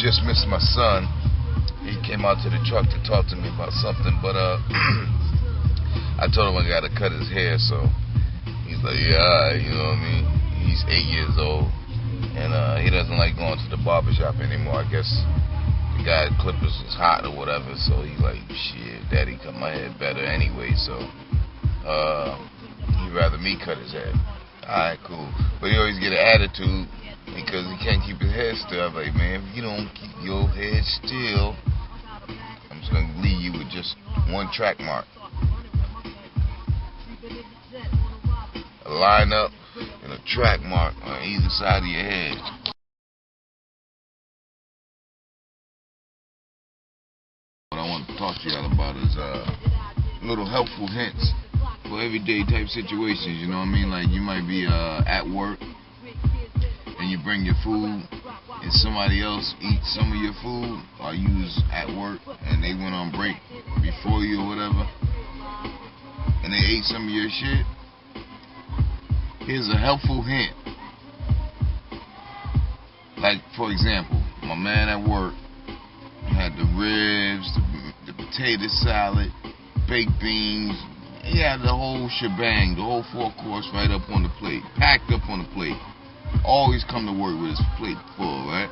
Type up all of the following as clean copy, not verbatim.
just missed my son. He came out to the truck to talk to me about something, but I told him I gotta cut his hair, so he's like, yeah, alright, you know what I mean? He's 8 years old, and he doesn't like going to the barbershop anymore. I guess the guy at Clippers is hot or whatever, so he's like, shit, daddy cut my hair better anyway, so he'd rather me cut his hair. Alright, cool. But he always get an attitude because he can't keep his hair still. I'm like, man, if you don't keep your head still, I'm just gonna leave you with just one track mark. A line up and a track mark on either side of your head. What I want to talk to y'all about is little helpful hints for everyday type situations, you know what I mean? Like you might be at work and you bring your food and somebody else eats some of your food, or you was at work and they went on break before you or whatever and they ate some of your shit. Here's a helpful hint. Like, for example, my man at work had the ribs, the potato salad, baked beans. He had the whole shebang, the whole 4-course right up on the plate, packed up on the plate. Always come to work with his plate full, right?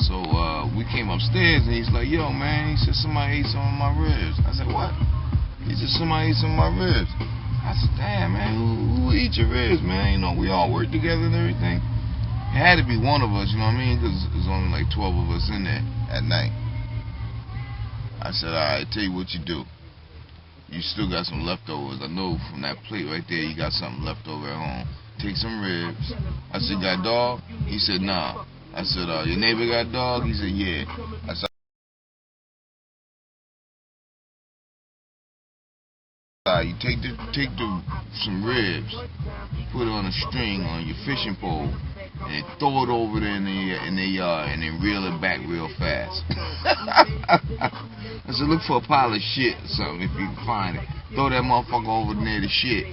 So we came upstairs and he's like, yo, man, he said somebody ate some of my ribs. I said, what? He said somebody ate some of my ribs. I said, damn, man, who eat your ribs, man? You know, we all work together and everything. It had to be one of us, you know what I mean? Because there's only like 12 of us in there at night. I said, all right, tell you what you do. You still got some leftovers. I know from that plate right there you got something left over at home. Take some ribs. I said, got dog? He said, nah. I said, your neighbor got dog? He said, yeah. I said, you take some ribs, put it on a string on your fishing pole, and throw it over there in the yard, and then reel it back real fast. I said, look for a pile of shit or something if you can find it. Throw that motherfucker over near the shit,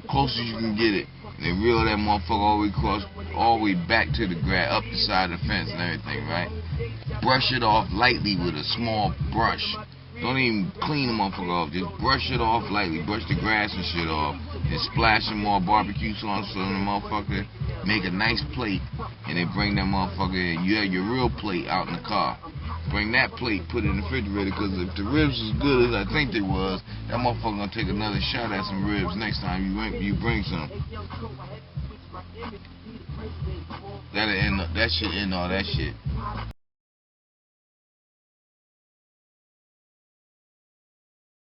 close as you can get it, and then reel that motherfucker all the way back to the grass, up the side of the fence and everything, right? Brush it off lightly with a small brush. Don't even clean the motherfucker off. Just brush it off lightly. Brush the grass and shit off. And splash some more barbecue sauce on the motherfucker. Make a nice plate. And then bring that motherfucker in. You have your real plate out in the car. Bring that plate, put it in the refrigerator. Because if the ribs is good as I think they was, that motherfucker gonna take another shot at some ribs next time you bring some. That should end all that shit.